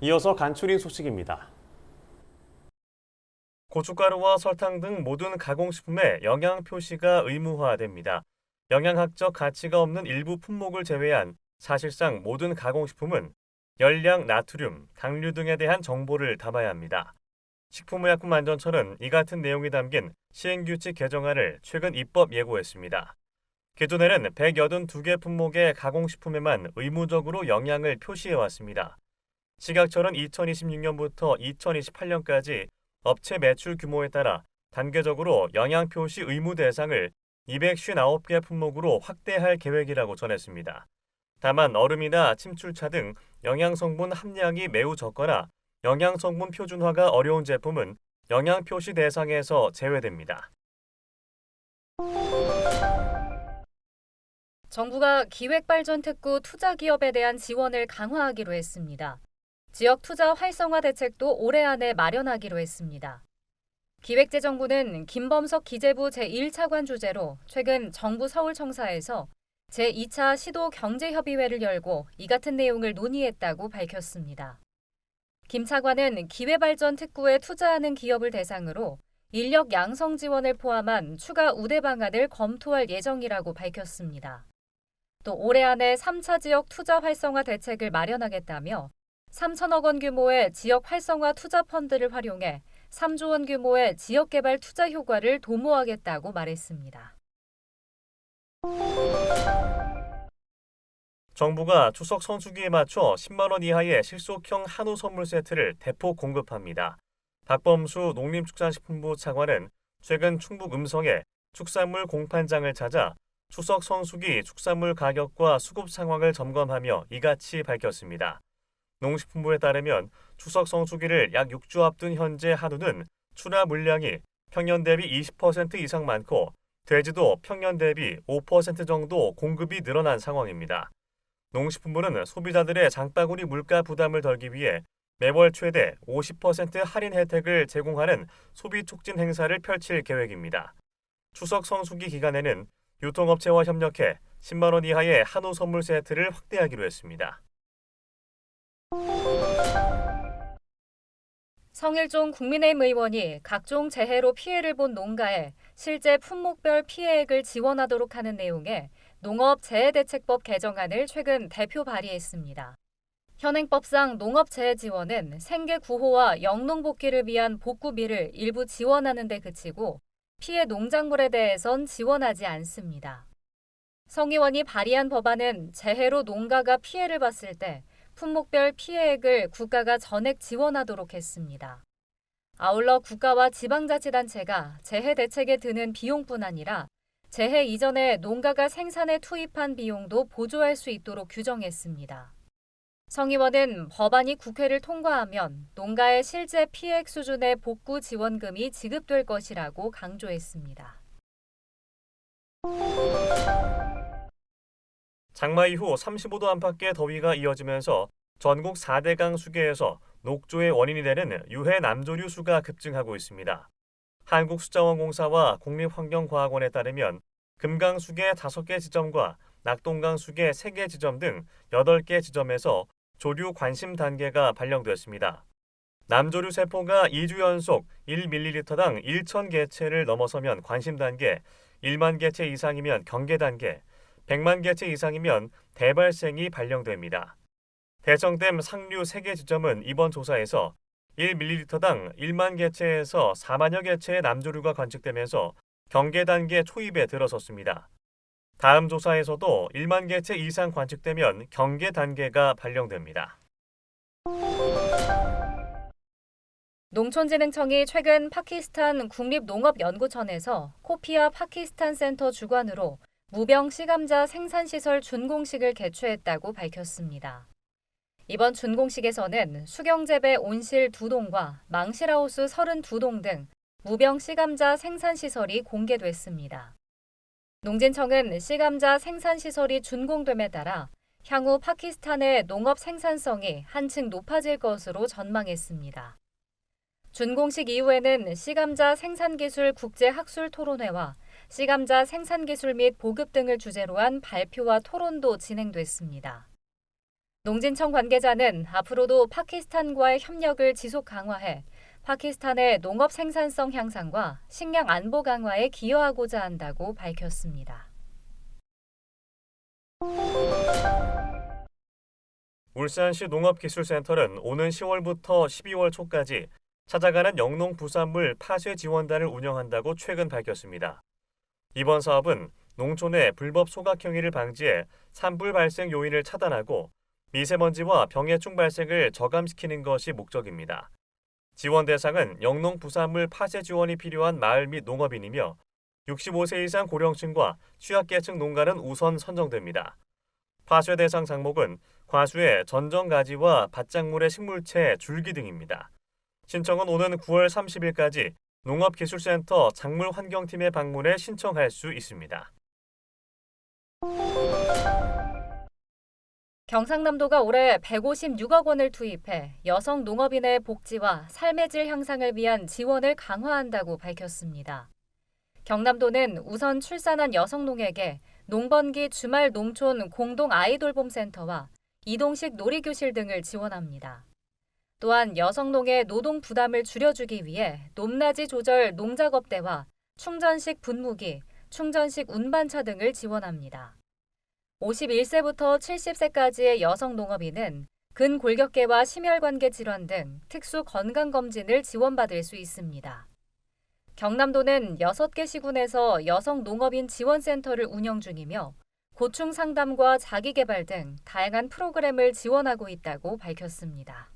이어서 간추린 소식입니다. 고춧가루와 설탕 등 모든 가공식품에 영양 표시가 의무화됩니다. 영양학적 가치가 없는 일부 품목을 제외한 사실상 모든 가공식품은 열량, 나트륨, 당류 등에 대한 정보를 담아야 합니다. 식품의약품안전처는 이 같은 내용이 담긴 시행규칙 개정안을 최근 입법 예고했습니다. 기존에는 182개 품목의 가공식품에만 의무적으로 영양을 표시해왔습니다. 식약처는 2026년부터 2028년까지 업체 매출 규모에 따라 단계적으로 영양 표시 의무 대상을 259개 품목으로 확대할 계획이라고 전했습니다. 다만 얼음이나 침출차 등 영양 성분 함량이 매우 적거나 영양 성분 표준화가 어려운 제품은 영양 표시 대상에서 제외됩니다. 정부가 기획발전특구 투자기업에 대한 지원을 강화하기로 했습니다. 지역 투자 활성화 대책도 올해 안에 마련하기로 했습니다. 기획재정부는 김범석 기재부 제1차관 주재로 최근 정부 서울청사에서 제2차 시도 경제협의회를 열고 이 같은 내용을 논의했다고 밝혔습니다. 김 차관은 기회발전 특구에 투자하는 기업을 대상으로 인력 양성 지원을 포함한 추가 우대 방안을 검토할 예정이라고 밝혔습니다. 또 올해 안에 3차 지역 투자 활성화 대책을 마련하겠다며 3천억 원 규모의 지역 활성화 투자 펀드를 활용해 3조 원 규모의 지역개발 투자 효과를 도모하겠다고 말했습니다. 정부가 추석 성수기에 맞춰 10만 원 이하의 실속형 한우 선물 세트를 대폭 공급합니다. 박범수 농림축산식품부 차관은 최근 충북 음성에 축산물 공판장을 찾아 추석 성수기 축산물 가격과 수급 상황을 점검하며 이같이 밝혔습니다. 농식품부에 따르면 추석 성수기를 약 6주 앞둔 현재 한우는 출하 물량이 평년 대비 20% 이상 많고 돼지도 평년 대비 5% 정도 공급이 늘어난 상황입니다. 농식품부는 소비자들의 장바구니 물가 부담을 덜기 위해 매월 최대 50% 할인 혜택을 제공하는 소비 촉진 행사를 펼칠 계획입니다. 추석 성수기 기간에는 유통업체와 협력해 10만 원 이하의 한우 선물 세트를 확대하기로 했습니다. 성일종 국민의힘 의원이 각종 재해로 피해를 본 농가에 실제 품목별 피해액을 지원하도록 하는 내용의 농업재해대책법 개정안을 최근 대표 발의했습니다. 현행법상 농업재해 지원은 생계 구호와 영농 복귀를 위한 복구비를 일부 지원하는 데 그치고 피해 농작물에 대해선 지원하지 않습니다. 성 의원이 발의한 법안은 재해로 농가가 피해를 봤을 때 품목별 피해액을 국가가 전액 지원하도록 했습니다. 아울러 국가와 지방자치단체가 재해 대책에 드는 비용뿐 아니라 재해 이전에 농가가 생산에 투입한 비용도 보조할 수 있도록 규정했습니다. 성 의원은 법안이 국회를 통과하면 농가의 실제 피해액 수준의 복구 지원금이 지급될 것이라고 강조했습니다. 장마 이후 35도 안팎의 더위가 이어지면서 전국 4대강 수계에서 녹조의 원인이 되는 유해 남조류 수가 급증하고 있습니다. 한국수자원공사와 국립환경과학원에 따르면 금강 수계 5개 지점과 낙동강 수계 3개 지점 등 8개 지점에서 조류 관심 단계가 발령됐습니다. 남조류 세포가 2주 연속 1ml당 1,000개체를 넘어서면 관심 단계, 1만 개체 이상이면 경계 단계, 100만 개체 이상이면 대발생이 발령됩니다. 대청댐 상류 3개 지점은 이번 조사에서 1ml당 1만 개체에서 4만여 개체의 남조류가 관측되면서 경계 단계 초입에 들어섰습니다. 다음 조사에서도 1만 개체 이상 관측되면 경계 단계가 발령됩니다. 농촌진흥청이 최근 파키스탄 국립농업연구원에서 코피아 파키스탄 센터 주관으로 무병 씨감자 생산시설 준공식을 개최했다고 밝혔습니다. 이번 준공식에서는 수경재배 온실 2동과 망실하우스 32동 등 무병 씨감자 생산시설이 공개됐습니다. 농진청은 씨감자 생산시설이 준공됨에 따라 향후 파키스탄의 농업 생산성이 한층 높아질 것으로 전망했습니다. 준공식 이후에는 씨감자 생산기술 국제학술토론회와 씨감자 생산기술 및 보급 등을 주제로 한 발표와 토론도 진행됐습니다. 농진청 관계자는 앞으로도 파키스탄과의 협력을 지속 강화해 파키스탄의 농업 생산성 향상과 식량 안보 강화에 기여하고자 한다고 밝혔습니다. 울산시 농업기술센터는 오는 10월부터 12월 초까지 찾아가는 영농부산물 파쇄 지원단을 운영한다고 최근 밝혔습니다. 이번 사업은 농촌의 불법 소각 행위를 방지해 산불 발생 요인을 차단하고 미세먼지와 병해충 발생을 저감시키는 것이 목적입니다. 지원 대상은 영농부산물 파쇄 지원이 필요한 마을 및 농업인이며 65세 이상 고령층과 취약계층 농가는 우선 선정됩니다. 파쇄 대상 작목은 과수의 전정가지와 밭작물의 식물체, 줄기 등입니다. 신청은 오는 9월 30일까지 농업기술센터 작물환경팀에 방문해 신청할 수 있습니다. 경상남도가 올해 156억 원을 투입해 여성 농업인의 복지와 삶의 질 향상을 위한 지원을 강화한다고 밝혔습니다. 경남도는 우선 출산한 여성 농에게 농번기 주말 농촌 공동 아이돌봄 센터와 이동식 놀이교실 등을 지원합니다. 또한 여성 농의 노동 부담을 줄여주기 위해 높낮이 조절 농작업대와 충전식 분무기, 충전식 운반차 등을 지원합니다. 51세부터 70세까지의 여성 농업인은 근골격계와 심혈관계 질환 등 특수 건강검진을 지원받을 수 있습니다. 경남도는 6개 시군에서 여성 농업인 지원센터를 운영 중이며 고충 상담과 자기개발 등 다양한 프로그램을 지원하고 있다고 밝혔습니다.